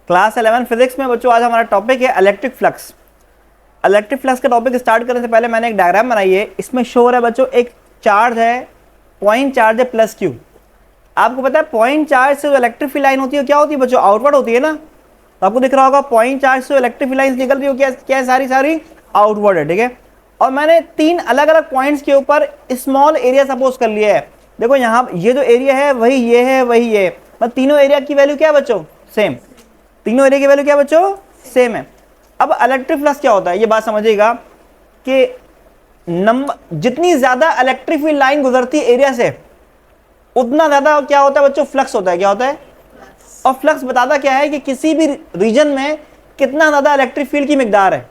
Class 11 physics में बच्चों आज हमारा टॉपिक है इलेक्ट्रिक फ्लक्स। इलेक्ट्रिक फ्लक्स का टॉपिक स्टार्ट करने से पहले मैंने एक डायग्राम बनाई है। इसमें शो हो रहा है बच्चों एक चार्ज है, पॉइंट चार्ज है प्लस क्यू। आपको पता है पॉइंट चार्ज से जो इलेक्ट्रिक फील्ड लाइन होती है क्या होती है बच्चों? आउटवर्ड होती है ना। तो आपको दिख रहा होगा पॉइंट चार्ज से इलेक्ट्रिक फील्ड लाइन निकल रही हो क्या सारी आउटवर्ड है, ठीक है। और मैंने 3 अलग अलग पॉइंट्स के ऊपर स्मॉल एरिया सपोज कर लिया है। देखो यहाँ ये जो एरिया है वही ये है वही ये, मतलब तीनों एरिया की वैल्यू क्या है बच्चों? सेम। तीनों एरिया की वैल्यू क्या बच्चों? सेम है। अब इलेक्ट्रिक फ्लक्स क्या होता है ये बात समझिएगा कि जितनी ज्यादा इलेक्ट्रिक फील्ड लाइन गुजरती है एरिया से उतना ज्यादा क्या होता है बच्चों? फ्लक्स होता है। क्या होता है? और फ्लक्स बताता क्या है कि किसी भी रीजन में कितना ज्यादा इलेक्ट्रिक फील्ड की मिकदार है।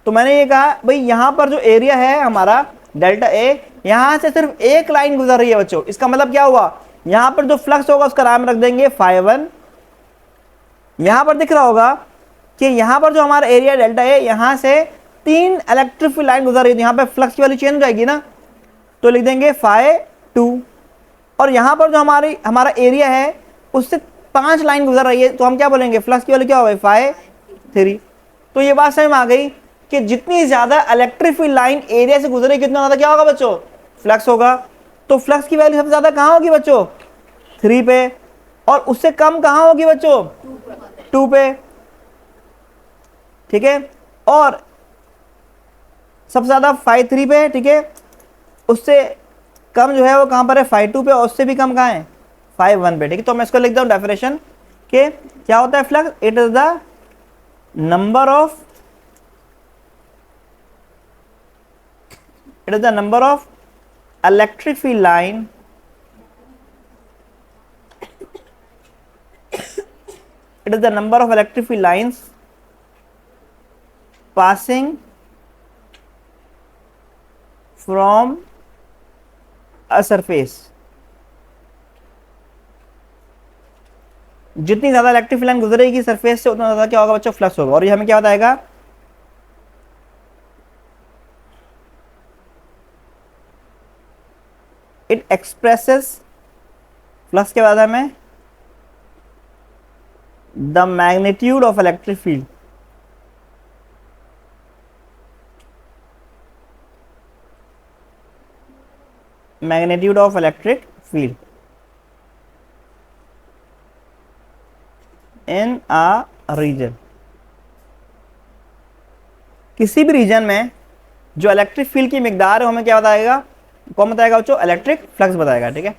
तो मैंने ये कहा भाई यहां पर जो एरिया है हमारा डेल्टा ए, यहां से सिर्फ एक लाइन गुजर रही है बच्चों। इसका मतलब क्या हुआ? यहां पर जो फ्लक्स होगा उसका नाम रख देंगे φ1। यहां पर दिख रहा होगा कि यहां पर जो हमारा एरिया डेल्टा है यहां से 3 इलेक्ट्रिक फील्ड लाइन गुजर रही है। यहां पर फ्लक्स की वैल्यू चेंज हो जाएगी ना, तो लिख देंगे φ2। और यहां पर जो हमारा एरिया है उससे 5 लाइन गुजर रही है, तो हम क्या बोलेंगे? फ्लक्स की वैल्यू क्या होगी? φ3। तो ये बात समझ में आ गई कि जितनी ज्यादा इलेक्ट्रिक फील्ड लाइन एरिया से गुजरेगी कितना ज्यादा क्या होगा बच्चों? फ्लक्स होगा। तो फ्लक्स की वैल्यू सबसे ज्यादा कहां होगी बच्चों? 3 पे। और उससे कम कहां होगी बच्चों? 2 पे, ठीक है। और सबसे ज्यादा φ3 पे, ठीक है। उससे कम जो है वो कहां पर है? φ2 पे। और उससे भी कम कहां है? φ1 पे, ठीक है। तो मैं इसको लिख दूं डेफिनेशन के क्या होता है flux? It is the number of electric field line it is the number of electric field lines passing from a surface। जितनी ज्यादा इलेक्ट्रिक फील्ड लाइन गुजरेगी सरफेस से उतना ज्यादा क्या होगा बच्चों? फ्लक्स होगा। और ये हमें क्या बताएगा? इट एक्सप्रेसेस, फ्लक्स के बाद हमें the magnitude of electric field in a region। किसी भी रीजन में जो इलेक्ट्रिक फील्ड की मिकदार है हमें क्या बताएगा? कौन बताएगा बच्चों? इलेक्ट्रिक फ्लक्स बताएगा, ठीक है।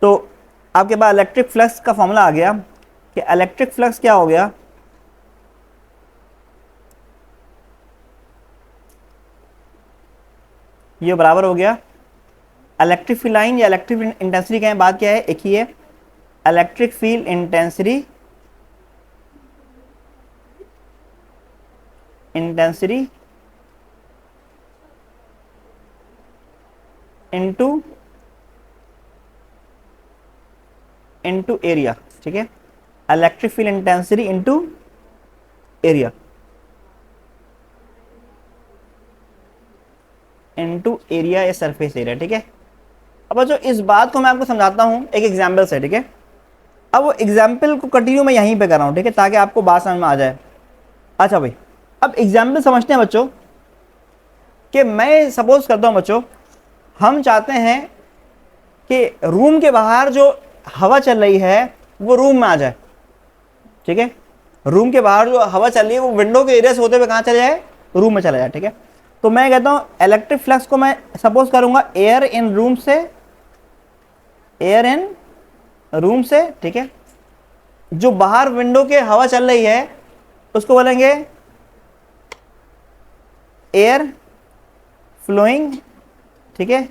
तो आपके पास इलेक्ट्रिक फ्लक्स का फॉर्मूला आ गया कि इलेक्ट्रिक फ्लक्स क्या हो गया? ये बराबर हो गया इलेक्ट्रिक फील्ड लाइन या इलेक्ट्रिक इंटेंसिटी का बात क्या है? एक ही है, electric field intensity into area, ठीक है। Electric field intensity into area, या सरफेस एरिया, ठीक है। अब बच्चों इस बात को मैं आपको समझाता हूं एक एग्जाम्पल से, ठीक है। अब वो एग्जाम्पल को कंटिन्यू मैं यहीं पे कर रहा हूं, ठीक है, ताकि आपको बात समझ में आ जाए। अच्छा भाई, अब एग्जाम्पल समझते हैं बच्चों कि मैं सपोज करता हूं बच्चों, हम चाहते हैं कि रूम के बाहर जो हवा चल रही है वो रूम में आ जाए, ठीक है। रूम के बाहर जो हवा चल रही है वो विंडो के एरिया से होते हुए कहाँ चले जाए? रूम में चला जाए, ठीक है। तो मैं कहता हूं इलेक्ट्रिक फ्लक्स को मैं सपोज करूंगा एयर इन रूम से, ठीक है। जो बाहर विंडो के हवा चल रही है उसको बोलेंगे एयर फ्लोइंग, ठीक है,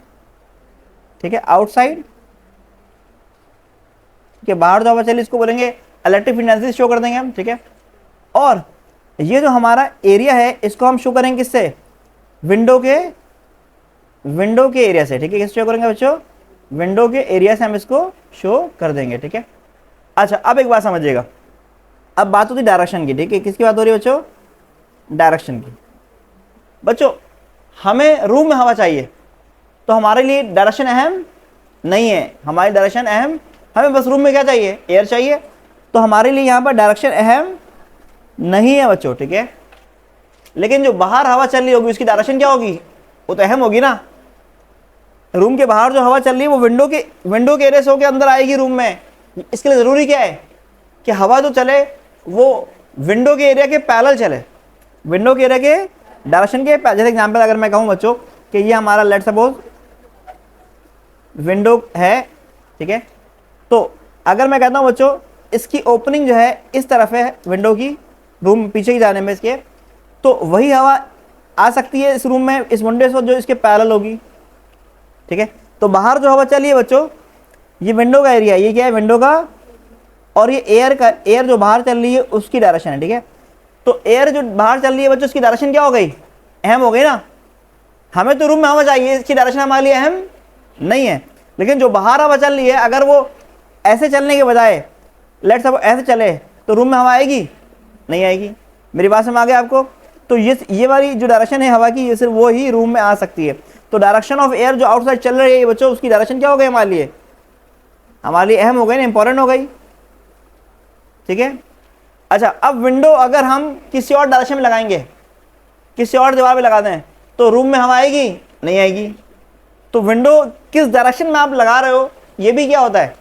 ठीक है, आउटसाइड के बाहर जो हवा चली इसको बोलेंगे इलेक्ट्रिक इंटेंसिटी शो कर देंगे हम, ठीक है। और ये जो हमारा एरिया है इसको हम शो करेंगे किससे? विंडो के एरिया से, ठीक है। किससे शो करेंगे बच्चों? विंडो के एरिया से हम इसको शो कर देंगे, ठीक है। अच्छा, अब एक बात समझिएगा, अब बात होती डायरेक्शन की, ठीक है। किसकी बात हो रही है बच्चों? डायरेक्शन की। बच्चों हमें रूम में हवा चाहिए, तो हमारे लिए डायरेक्शन अहम नहीं है। हमारी डायरेक्शन अहम, हमें बस रूम में क्या चाहिए? एयर चाहिए। तो हमारे लिए यहाँ पर डायरेक्शन अहम नहीं है बच्चों, ठीक है। लेकिन जो बाहर हवा चल रही होगी उसकी डायरेक्शन क्या होगी, वो तो अहम होगी ना। रूम के बाहर जो हवा चल रही है वो विंडो के एरिया से होकर अंदर आएगी रूम में। इसके लिए ज़रूरी क्या है कि हवा जो चले वो विंडो के एरिया के पैरेलल चले, विंडो के एरिया के डायरेक्शन के। जैसे एग्जांपल अगर मैं कहूँ बच्चों कि ये हमारा लेट सपोज विंडो है, ठीक है। तो अगर मैं कहता हूँ बच्चों इसकी ओपनिंग जो है इस तरफ है विंडो की, रूम पीछे ही जाने में इसके, तो वही हवा आ सकती है इस रूम में इस विंडो से जो इसके पैरेलल होगी, ठीक है। तो बाहर जो हवा चली है बच्चों ये विंडो का एरिया, ये क्या है विंडो का, और ये एयर जो बाहर चल रही है उसकी डायरेक्शन है, ठीक है। तो एयर जो बाहर चल रही है बच्चों उसकी डायरेक्शन क्या हो गई, अहम हो गई ना। हमें तो रूम में हवा चाहिए, इसकी डायरेक्शन हमारे लिए अहम नहीं है। लेकिन जो बाहर हवा चल रही है अगर वो ऐसे चलने के बजाय लेट्स सपोज ऐसे चले तो रूम में हवा आएगी, नहीं आएगी। मेरी बात समझ आ गई आपको। तो ये वाली जो डायरेक्शन है हवा की ये सिर्फ वो ही रूम में आ सकती है। तो डायरेक्शन ऑफ एयर जो आउटसाइड चल रही है बच्चों उसकी डायरेक्शन क्या हो गई हमारे लिए, अहम हो गई ना, इंपॉर्टेंट हो गई, ठीक है। अच्छा अब विंडो अगर हम किसी और डायरेक्शन में लगाएंगे, किसी और दीवार पे लगा दें तो रूम में हवा आएगी, नहीं आएगी। तो विंडो किस डायरेक्शन में आप लगा रहे हो ये भी क्या होता है,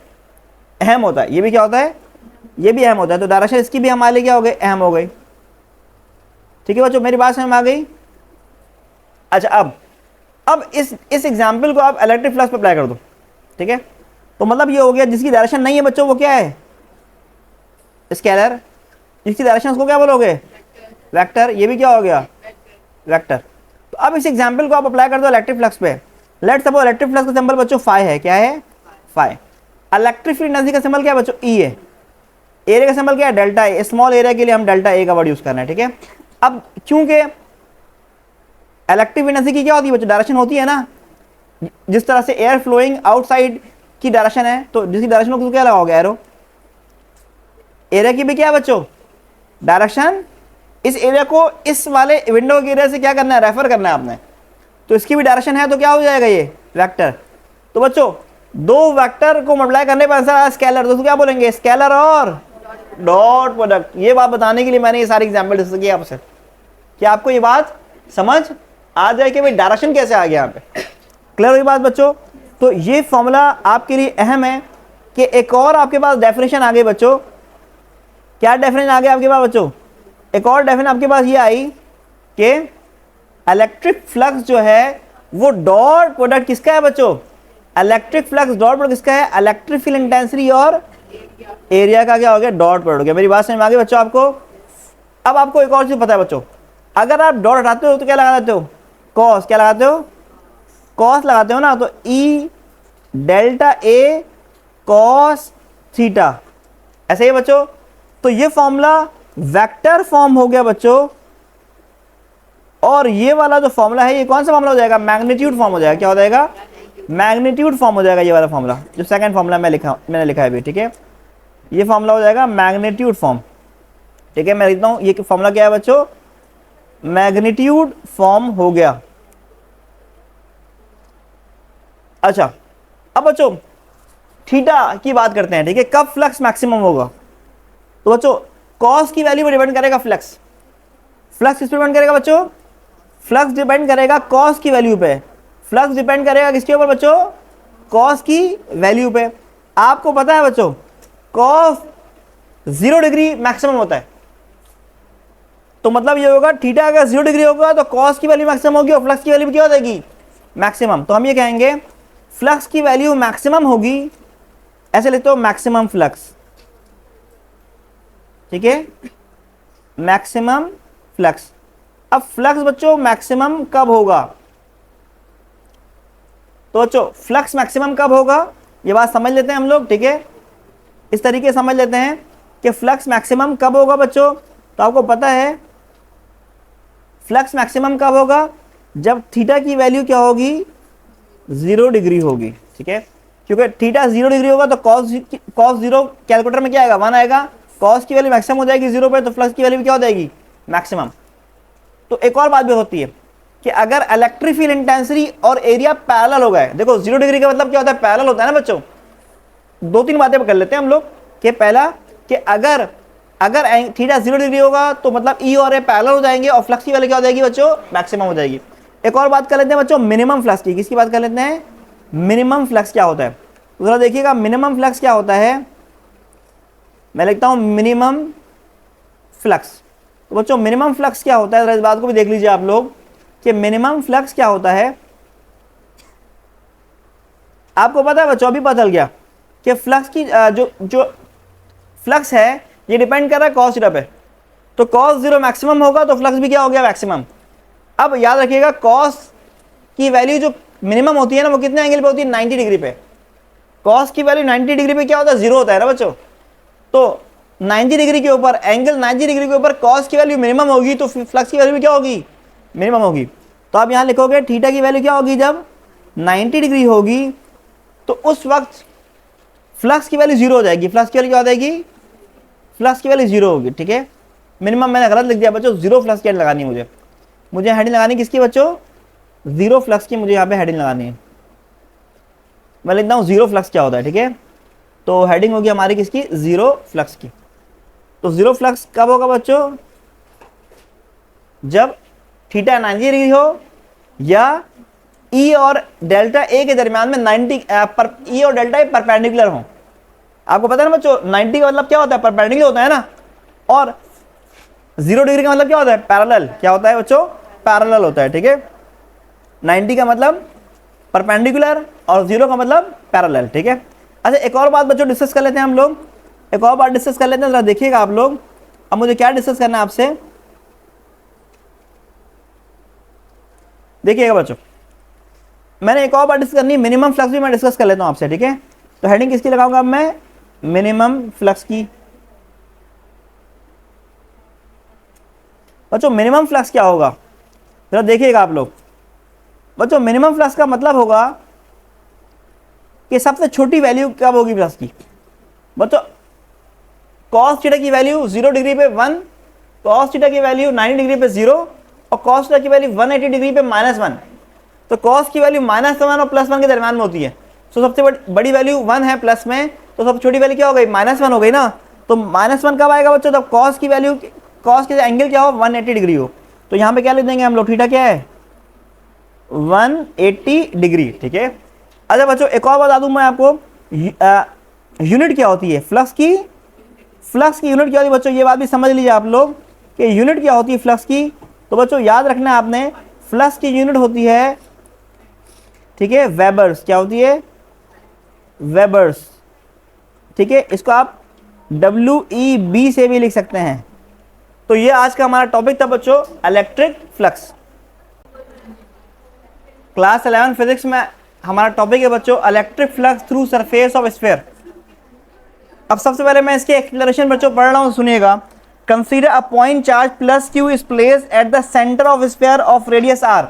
अहम होता है। ये भी क्या होता है, ये भी अहम होता है। तो डायरेक्शन इसकी भी हमारे लिए क्या हो गई, अहम हो गई, ठीक है बच्चों। मेरी बात समझ में आ गई। अच्छा अब इस एग्जाम्पल को आप इलेक्ट्रिक फ्लक्स पे अप्लाई कर दो, ठीक है। तो मतलब ये हो गया जिसकी डायरेक्शन नहीं है बच्चों वो क्या है, स्केलर। जिसकी डायरेक्शन उसको क्या बोलोगे, वेक्टर। ये भी क्या हो गया, वेक्टर। तो अब इस एग्जाम्पल को आप अप्लाई कर दो इलेक्ट्रिक फ्लक्स पे। लेट्स सपोज इलेक्ट्रिक फ्लक्स का सिंबल बच्चों फाई है, क्या है, फाई। इलेक्ट्रिक फील्ड एनर्जी का सिंबल क्या है बच्चों, ई है। एरिया का सिंबल क्या है, डेल्टा ए। स्मॉल एरिया के लिए हम डेल्टा ए का वर्ड यूज कर रहे हैं, ठीक है। अब क्योंकि इलेक्ट्रिक एनर्जी की क्या होती है बच्चों, डायरेक्शन होती है ना। जिस तरह से एयर फ्लोइंग आउटसाइड की डायरेक्शन है तो जिसकी डायरेक्शन को क्या लगाओगे, एरो। एरिया की भी क्या है बच्चों, डायरेक्शन। इस एरिया को इस वाले विंडो के एरिया से क्या करना है, रेफर करना है आपने। तो इसकी भी डायरेक्शन है तो क्या हो जाएगा ये वेक्टर। तो बच्चों दो वेक्टर को मल्टीप्लाई करने पर आंसर आया स्केलर। दोस्तों क्या बोलेंगे, स्केलर और डॉट प्रोडक्ट। ये बात बताने के लिए मैंने ये सारी एग्जांपल डिस्कस किया आपसे कि आपको ये बात समझ आ जाए कि भाई डायरेक्शन कैसे आ गया यहाँ पे। क्लियर हुई बात बच्चों। तो ये फॉर्मूला आपके लिए अहम है कि एक और आपके पास डेफिनेशन आ गई बच्चों। क्या डेफिनेशन आ गया आपके पास बच्चों, एक और डेफिनेशन आपके पास ये आई कि इलेक्ट्रिक फ्लक्स जो है वो डॉट प्रोडक्ट किसका है बच्चों, इलेक्ट्रिक फ्लक्स डॉट प्रोडक्ट किसका है, इलेक्ट्रिक फील्ड इंटेंसिटी और एरिया का क्या हो गया, डॉट प्रोडक्ट हो गया। मेरी बात समझ में आ गई बच्चों आपको। अब आपको एक और चीज पता है बच्चों, अगर आप डॉट हटाते हो तो क्या लगा देते हो, कॉस। क्या लगाते हो, कॉस लगाते हो ना। तो ई डेल्टा ए कॉस थीटा, ऐसे ही बच्चों। तो ये फॉर्मूला वेक्टर फॉर्म हो गया बच्चों। और ये वाला जो फॉर्मूला है ये कौन सा फॉर्मूला हो जाएगा, मैग्नीट्यूड फॉर्म हो जाएगा। क्या हो जाएगा, मैग्नीट्यूड फॉर्म हो जाएगा। ये वाला फॉर्मूला जो सेकंड फॉर्मूला मैंने लिखा है अभी, ठीक है। ये फॉर्मूला हो जाएगा मैग्नीट्यूड फॉर्म, ठीक है। मैं लिखता हूं ये फॉर्मूला क्या है बच्चों, मैग्नीट्यूड फॉर्म हो गया। अच्छा अब बच्चों थीटा की बात करते हैं, ठीक है। कब फ्लक्स मैक्सिमम होगा, तो बच्चों कॉस की वैल्यू पर डिपेंड करेगा फ्लक्स। फ्लक्स किस पे डिपेंड करेगा बच्चों, फ्लक्स डिपेंड करेगा कॉस की वैल्यू पे। फ्लक्स डिपेंड करेगा किसके ऊपर बच्चों, कॉस की वैल्यू पे। आपको पता है बच्चों कॉस 0 डिग्री मैक्सिमम होता है। तो मतलब ये होगा थीटा अगर 0 डिग्री होगा तो कॉस की वैल्यू मैक्सिमम होगी और फ्लक्स की वैल्यू क्या हो जाएगी, मैक्सिमम। तो हम ये कहेंगे फ्लक्स की वैल्यू मैक्सिमम होगी, ऐसे लिखते हो मैक्सिमम फ्लक्स, ठीक है, मैक्सिमम फ्लक्स। अब फ्लक्स बच्चों मैक्सिमम कब होगा, तो बच्चों फ्लक्स मैक्सिमम कब होगा ये बात समझ लेते हैं हम लोग, ठीक है। इस तरीके से समझ लेते हैं कि फ्लक्स मैक्सिमम कब होगा बच्चों। तो आपको पता है फ्लक्स मैक्सिमम कब होगा, जब थीटा की वैल्यू क्या होगी, 0 डिग्री होगी, ठीक है। क्योंकि थीटा 0 डिग्री होगा तो कॉस 0 कैलकुलेटर में क्या आएगा, 1 आएगा। कॉस की वैल्यू मैक्सिमम हो जाएगी 0 पे, तो फ्लक्स की वैल्यू क्या हो जाएगी, मैक्सिमम। तो एक और बात भी होती है कि अगर इलेक्ट्रिक फील्ड इंटेंसिटी और एरिया पैरेलल हो गए, देखो 0 डिग्री का मतलब क्या होता है, पैरेलल होता है ना बच्चों। 2-3 बातें कर लेते हैं हम लोग कि पहला कि अगर थीटा 0 डिग्री होगा तो मतलब ई और ए पैरेलल हो जाएंगे और फ्लक्स की वैल्यू क्या हो जाएगी बच्चों, मैक्सिमम हो जाएगी। एक और बात कर लेते हैं बच्चों मिनिमम फ्लक्स की। किसकी बात कर लेते हैं, मिनिमम फ्लक्स क्या होता है। तो जरा देखिएगा मिनिमम फ्लक्स क्या होता है, मैं लिखता हूं मिनिमम फ्लक्स। तो बच्चों मिनिमम फ्लक्स क्या होता है, जरा इस बात को भी देख लीजिए आप लोग कि मिनिमम फ्लक्स क्या होता है। आपको पता है बच्चों, अभी पता चल गया कि फ्लक्स की जो फ्लक्स है ये डिपेंड कर रहा है कॉस थीटा पे। तो कॉस 0 मैक्सिमम होगा तो फ्लक्स भी क्या हो गया, मैक्सिमम। अब याद रखिएगा कॉस की वैल्यू जो मिनिमम होती है ना वो कितने एंगल पे होती है, 90 डिग्री पे। कॉस की वैल्यू 90 डिग्री पे क्या होता है, 0 होता है ना बच्चों। तो 90 डिग्री के ऊपर, एंगल 90 डिग्री के ऊपर कॉस की वैल्यू मिनिमम होगी तो फ्लक्स की वैल्यू भी क्या होगी, मिनिमम होगी। तो आप यहाँ लिखोगे थीटा की वैल्यू क्या होगी, जब 90 डिग्री होगी तो उस वक्त फ्लक्स की वैल्यू 0 हो जाएगी। फ्लक्स की वैल्यू क्या हो जाएगी, फ्लक्स की वैल्यू 0 होगी, ठीक है। मिनिमम मैंने गलत लिख दिया बच्चों, 0 फ्लक्स की लगानी है मुझे हेडिंग लगानी किसकी बच्चों, 0 फ्लक्स की मुझे यहाँ पे हेडिंग लगानी है। मैं लिखता हूँ 0 फ्लक्स क्या होता है, ठीक है। तो हेडिंग होगी हमारी किसकी, 0 फ्लक्स की। तो 0 फ्लक्स कब होगा बच्चों, जब थीटा 90 डिग्री हो या ई और डेल्टा ए के दरमियान में 90 ई और डेल्टा ए परपेंडिकुलर हो। आपको पता है ना बच्चों 90 का मतलब क्या होता है, परपेंडिकुलर होता है ना, और 0 डिग्री का मतलब क्या होता है, पैरेलल। क्या होता है बच्चों, पैरेलल होता है, ठीक है। 90 का मतलब परपेंडिकुलर और 0 का मतलब पैरेलल, ठीक है। अच्छा एक और बात बच्चों डिस्कस कर लेते हैं हम लोग, एक और बात डिस्कस कर लेते हैं, जरा देखिएगा आप लोग। अब मुझे क्या डिस्कस करना है आपसे, देखिएगा बच्चों। मैंने एक और बात डिस्कस करनी है, मिनिमम फ्लक्स भी मैं डिस्कस कर लेता हूं आपसे, ठीक है। तो हेडिंग किसकी लगाऊंगा अब मैं, मिनिमम फ्लक्स की। बच्चों मिनिमम फ्लक्स क्या होगा, जरा देखिएगा आप लोग। बच्चों मिनिमम फ्लक्स का मतलब होगा कि सबसे छोटी वैल्यू कब होगी फ्लक्स की। बच्चों कॉस थीटा की वैल्यू 0 डिग्री पे 1, कॉस थीटा की वैल्यू 90 डिग्री पे 0 और कॉस थीटा की वैल्यू 180 डिग्री पे -1। तो कॉस की वैल्यू -1 और +1 के दरम्यान में होती है। तो सबसे बड़ी वैल्यू 1 है प्लस में, तो सबसे छोटी वैल्यू क्या हो गई, -1 हो गई ना। तो -1 कब आएगा बच्चों, जब कॉस की वैल्यू, कॉस के एंगल क्या हो, 180 डिग्री हो। तो यहाँ पे क्या लिख देंगे हम लोग, थीटा क्या है, 180 डिग्री, ठीक है। अच्छा बच्चों एक और बता दूं मैं आपको, यूनिट क्या होती है फ्लक्स की, फ्लक्स की यूनिट क्या होती है बच्चों, ये बात भी समझ लीजिए आप लोग कि यूनिट क्या होती है फ्लक्स की। तो बच्चों याद रखना है आपने, फ्लक्स की यूनिट होती है, ठीक है, वेबर्स। क्या होती है, वेबर्स, ठीक है। इसको आप WEB से भी लिख सकते हैं। तो ये आज का हमारा टॉपिक था बच्चों, इलेक्ट्रिक फ्लक्स। क्लास 11 फिजिक्स में हमारा टॉपिक है बच्चों electric flux through surface of sphere. अब सबसे पहले मैं इसके एक्सप्लेनेशन बच्चों पढ़ रहा हूं, सुनिएगा। Consider a point charge +q is placed at the centre of sphere of radius r।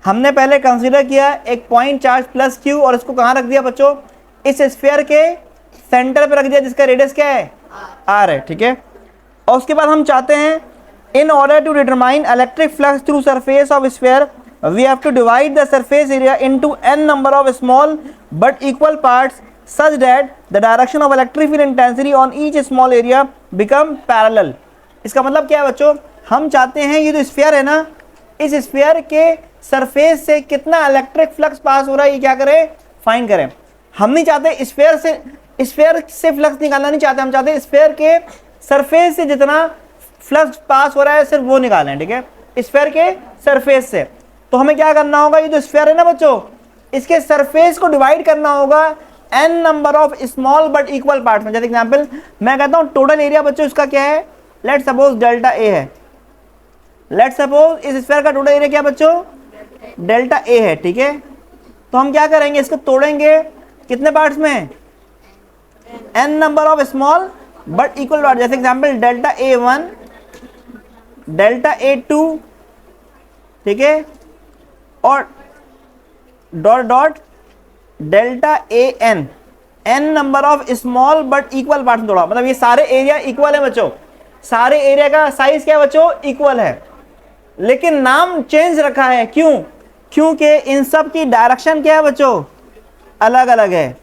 हमने पहले कंसीडर किया एक पॉइंट चार्ज +q और इसको कहां रख दिया बच्चों, इस स्फीयर के सेंटर पे रख दिया जिसका रेडियस क्या है, r है, ठीक है। और उसके बाद हम चाहते हैं in order to determine electric flux through surface of sphere we have to divide the surface area into n number of small but equal parts such that the direction of electric field intensity on each small area become parallel। इसका मतलब क्या है बच्चों, हम चाहते हैं ये जो स्फीयर है ना, इस स्फीयर के सरफेस से कितना इलेक्ट्रिक फ्लक्स पास हो रहा है ये क्या करें, फाइंड करें। हम नहीं चाहते स्फीयर से फ्लक्स निकालना नहीं चाहते, हम चाहते हैं स्फीयर के सरफेस से जितना फ्लक्स पास हो रहा है सिर्फ वो निकालें, ठीक है, स्फीयर के सरफेस से। तो हमें क्या करना होगा, ये जो स्फीयर है ना बच्चों, इसके सरफेस को डिवाइड करना होगा n number of small but equal parts में। जैसे एग्जांपल मैं कहता हूं टोटल एरिया बच्चों इसका क्या है, लेट्स सपोज डेल्टा ए है। लेट्स सपोज इस स्फीयर का टोटल एरिया क्या बच्चों, डेल्टा ए है, ठीक है। तो हम क्या करेंगे, इसको तोड़ेंगे कितने पार्ट्स में, n number of small but equal part. जैसे example delta A1, delta A2, ठीक है, और dot dot delta AN, n number of small but equal part में तोड़ा। मतलब ये सारे एरिया इक्वल है बच्चों, सारे एरिया का साइज क्या है बच्चों, इक्वल है, लेकिन नाम चेंज रखा है। क्यों, क्योंकि इन सब की डायरेक्शन क्या है बच्चों, अलग अलग है,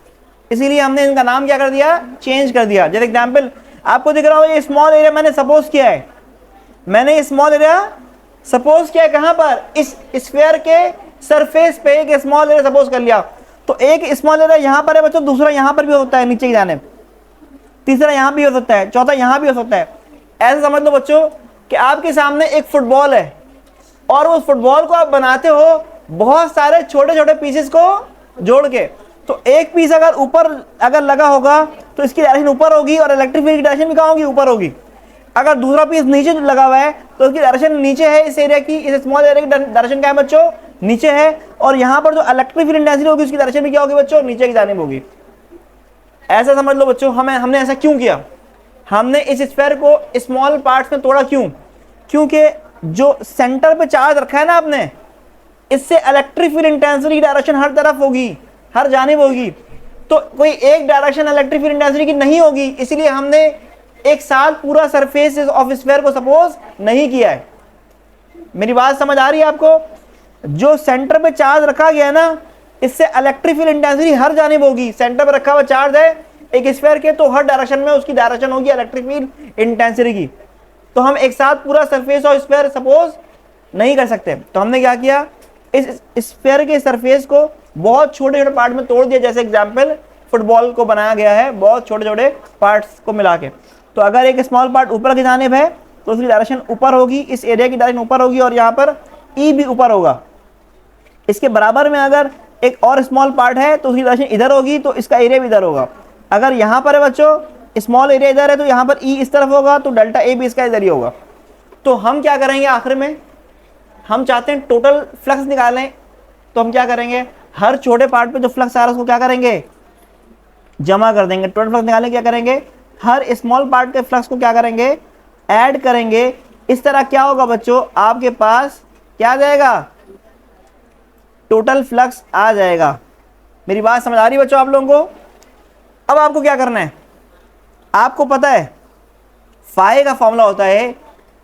इसीलिए हमने इनका नाम क्या कर दिया, चेंज कर दिया। जैसे एग्जांपल आपको दिख रहा होगा ये स्मॉल एरिया मैंने सपोज किया है, मैंने ये स्मॉल एरिया सपोज किया है कहां पर, इस स्फीयर के सरफेस पे एक स्मॉल एरिया सपोज कर लिया। तो एक स्मॉल एरिया यहां पर है बच्चों, दूसरा यहां पर भी हो सकता है नीचे की जानिब, तीसरा यहां भी हो सकता है, चौथा यहां भी हो सकता है। ऐसे समझ लो बच्चों कि आपके सामने एक फुटबॉल है और उस फुटबॉल को आप बनाते हो बहुत सारे छोटे छोटे पीसेस को जोड़ के। तो एक पीस अगर ऊपर अगर लगा होगा तो इसकी डायरेक्शन ऊपर होगी और इलेक्ट्रिक फील्ड की डायरेक्शन भी कहाँ होगी, ऊपर होगी। अगर दूसरा पीस नीचे लगा हुआ है तो उसकी डायरेक्शन नीचे है, इस एरिया की, इस स्मॉल एरिया की डायरेक्शन क्या है बच्चों, नीचे है। और यहाँ पर जो इलेक्ट्रिक फील्ड इंटेंसिटी होगी उसकी डायरेक्शन भी क्या होगी बच्चों, नीचे की जानिब होगी। ऐसा समझ लो बच्चों, हमने ऐसा क्यों किया, हमने इस स्फीयर को स्मॉल पार्ट्स में तोड़ा क्यों, क्योंकि जो सेंटर पे चार्ज रखा है ना आपने, इससे इलेक्ट्रिक फील्ड इंटेंसिटी की डायरेक्शन हर तरफ होगी, हर जानिब होगी। तो कोई एक डायरेक्शन इलेक्ट्रिक फील्ड इंटेंसिटी की नहीं होगी, इसलिए हमने एक साथ पूरा सरफेस ऑफ स्फीयर को सपोज नहीं किया है। मेरी बात समझ आ रही है आपको? जो सेंटर पे चार्ज रखा गया है ना, इससे इलेक्ट्रिक फील्ड इंटेंसिटी हर जानिब होगी। सेंटर पे रखा हुआ चार्ज है एक स्फीयर के, तो हर डायरेक्शन में उसकी डायरेक्शन होगी इलेक्ट्रिक फील्ड इंटेंसिटी की। तो हम एक साथ पूरा सरफेस ऑफ स्फीयर सपोज नहीं कर सकते। तो हमने क्या किया, इस स्फीयर के सरफेस को बहुत छोटे छोटे पार्ट में तोड़ दिया, जैसे एग्जांपल फुटबॉल को बनाया गया है बहुत छोटे छोटे पार्ट्स को मिला के। तो अगर एक स्मॉल पार्ट ऊपर की जानिब है तो उसकी डायरेक्शन ऊपर होगी, इस एरिया की डायरेक्शन ऊपर होगी और यहाँ पर ई भी ऊपर होगा। इसके बराबर में अगर एक और स्मॉल पार्ट है तो उसकी डायरेक्शन इधर होगी, तो इसका एरिया भी इधर होगा। अगर यहाँ पर है बच्चों स्मॉल एरिया इधर है तो यहाँ पर ई इस तरफ होगा, तो डेल्टा ए भी इसका इधर ही होगा। तो हम क्या करेंगे आखिर में, हम चाहते हैं टोटल फ्लक्स निकालें, तो हम क्या करेंगे, हर छोटे पार्ट पे जो फ्लक्स आ रहा है उसको क्या करेंगे, जमा कर देंगे। टोटल फ्लक्स निकालने क्या करेंगे, हर स्मॉल पार्ट के फ्लक्स को क्या करेंगे, ऐड करेंगे। इस तरह क्या होगा बच्चों, आपके पास क्या आ जाएगा, टोटल फ्लक्स आ जाएगा। मेरी बात समझ आ रही है बच्चों आप लोगों को? अब आपको क्या करना है, आपको पता है फाई का फॉर्मूला होता है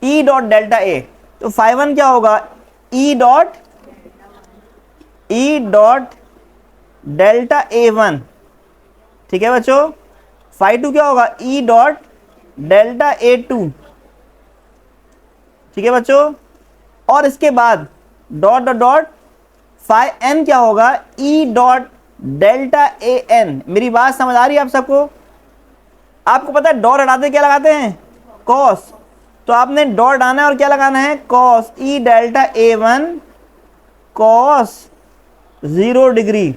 ई डॉट डेल्टा ए। तो फाई वन क्या होगा, E dot delta A one, ठीक है बच्चों। फाई टू क्या होगा, E dot delta A two, ठीक है बच्चों। और इसके बाद dot dot dot phi n क्या होगा, E dot delta A n. मेरी बात समझ आ रही है आप सबको? आपको पता है डॉट हटाते क्या लगाते हैं, कॉस। तो आपने डॉट आना है और क्या लगाना है, cos E delta A one cos 0 degree.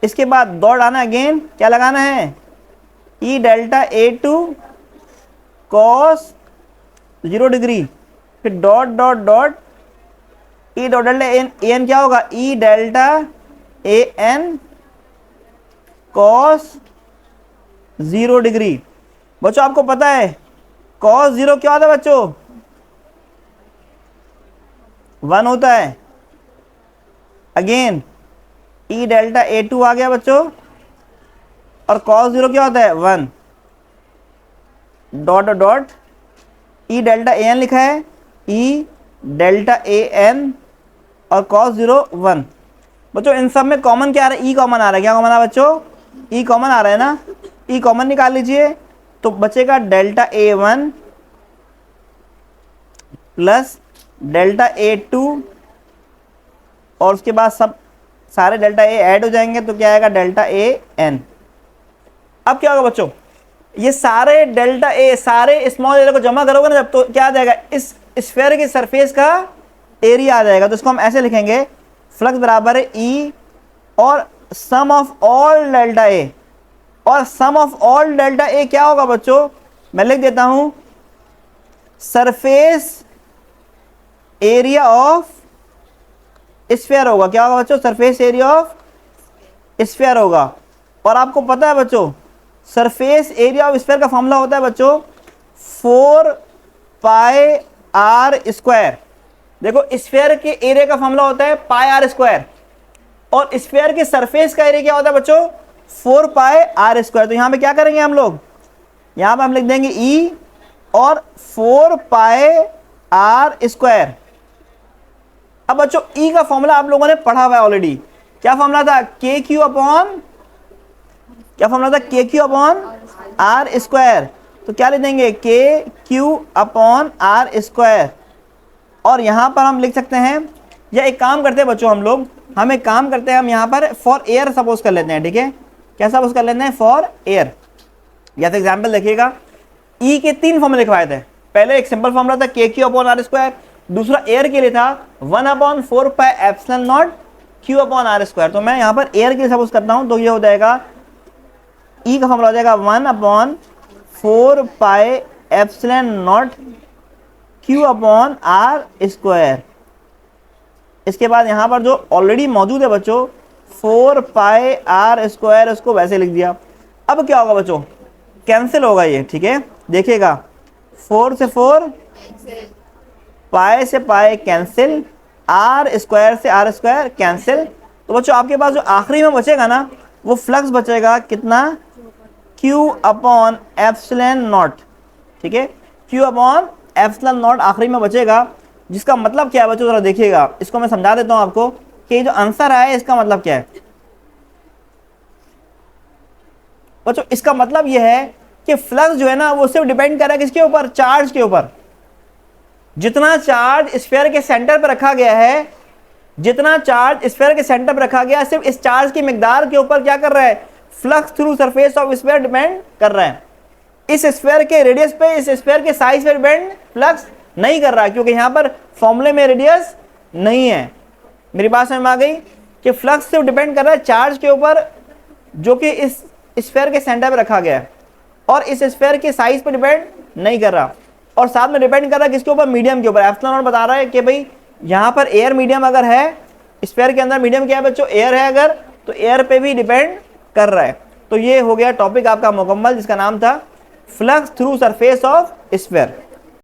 इसके बाद डॉट आना अगेन, क्या लगाना है, E delta A two cos 0 degree. फिर dot dot dot E dot delta A N क्या होगा, E delta A N cos 0 degree. बच्चों आपको पता है कॉस 0 क्या होता है बच्चों, 1 होता है। Again E delta A two आ गया बच्चों, और कॉस 0 क्या होता है, 1। Dot dot dot E delta A N लिखा है, ई डेल्टा ए एन और कॉस 0 1। बच्चों इन सब में कॉमन क्या आ रहा है, ई कॉमन आ रहा है। क्या कॉमन आ रहा है बच्चों, ई कॉमन आ रहा है ना, ई कॉमन निकाल लीजिए। तो बचेगा delta A one plus delta A two, और उसके बाद सब सारे डेल्टा ए ऐड हो जाएंगे, तो क्या आएगा, डेल्टा ए एन। अब क्या होगा बच्चों, ये सारे डेल्टा ए सारे स्मॉल एरिया को जमा करोगे ना जब, तो क्या आ जाएगा, इस स्फीयर के सरफेस का एरिया आ जाएगा। तो इसको हम ऐसे लिखेंगे, फ्लक्स बराबर है ई और सम ऑफ ऑल डेल्टा ए, और सम ऑफ ऑल डेल्टा ए क्या होगा बच्चों, मैं लिख देता हूं, सरफेस एरिया ऑफ स्फीयर होगा। क्या होगा बच्चों, सरफेस एरिया ऑफ स्फीयर होगा। और आपको पता है बच्चों सरफेस एरिया ऑफ स्फीयर का फॉर्मूला होता है बच्चों 4 पाई आर स्क्वायर। देखो स्फीयर के एरिया का फॉर्मूला होता है पाई आर स्क्वायर, और स्फीयर के सरफेस का एरिया क्या होता है बच्चों, 4 पाई आर स्क्वायर। तो यहां पे क्या करेंगे हम लोग, यहां पे हम लिख देंगे ई और 4 पाई आर स्क्वायर। अब बच्चों ई का फॉर्मूला आप लोगों ने पढ़ा हुआ है ऑलरेडी। क्या फॉर्मूला था, के क्यू अपॉन, क्या फॉर्मूला था, k q upon r square. तो क्या लिख देंगे के क्यू अपॉन आर स्क्वायर, और यहाँ पर हम लिख सकते हैं, या एक काम करते हैं बच्चों हम एक काम करते हैं, हम यहाँ पर फॉर एयर सपोज कर लेते हैं, ठीक है, क्या सपोज कर लेते हैं फॉर एयर। या तो एग्जाम्पल देखिएगा, ई के 3 फॉर्मूले लिखवाए थे, पहले एक सिंपल फॉर्मूला था k q upon r square, दूसरा एयर के लिए था 1/4 pi epsilon naught q upon r square. तो मैं यहाँ पर एयर के लिए सपोज करता हूँ, तो ये हो जाएगा ई का फॉर्मूला हो जाएगा 1/4 pi epsilon naught q upon r square. इसके बाद यहाँ पर जो ऑलरेडी मौजूद है बच्चों 4 पाई आर स्क्वायर, उसको वैसे लिख दिया। अब क्या होगा बच्चों, कैंसिल होगा ये, ठीक है, देखिएगा 4 से 4, पाई से पाई कैंसिल, आर स्क्वायर से आर स्क्वायर कैंसिल। तो बच्चों आपके पास जो आखिरी में बचेगा ना, वो फ्लक्स बचेगा कितना, Q अपॉन एप्सिलॉन नॉट, ठीक है, Q अपॉन एप्सिलॉन नॉट आखिरी में बचेगा। जिसका मतलब क्या है बच्चों, जरा देखिएगा, इसको मैं समझा देता हूं आपको कि जो आंसर है इसका मतलब क्या है। बच्चों इसका मतलब यह है कि फ्लक्स जो है ना वो सिर्फ डिपेंड कर रहा है किसके ऊपर, चार्ज के ऊपर। जितना चार्ज स्फीयर के सेंटर पर रखा गया है, जितना चार्ज स्फीयर के सेंटर पर रखा गया है, सिर्फ इस चार्ज की मिकदार के ऊपर क्या कर रहा है, flux through surface of sphere depend कर रहा है। इस स्फीयर के रेडियस पे, इस स्फीयर के साइज पे डिपेंड फ्लक्स नहीं कर रहा, क्योंकि यहां पर फॉर्मूले में रेडियस नहीं है। मेरी बात समझ में आ गई कि फ्लक्स सिर्फ डिपेंड कर रहा है चार्ज के ऊपर, जो कि इस स्फीयर के सेंटर पे रखा गया है, और इस स्फीयर के साइज पे डिपेंड नहीं कर रहा। और साथ में डिपेंड कर रहा है किसके ऊपर, मीडियम के ऊपर। एप्सिलॉन नॉट बता रहा है कि भाई यहाँ पर एयर मीडियम अगर है, स्फीयर के अंदर मीडियम क्या है बच्चों, एयर है अगर, तो एयर पे भी डिपेंड कर रहा है। तो ये हो गया टॉपिक आपका मुकम्मल, जिसका नाम था flux through surface of sphere.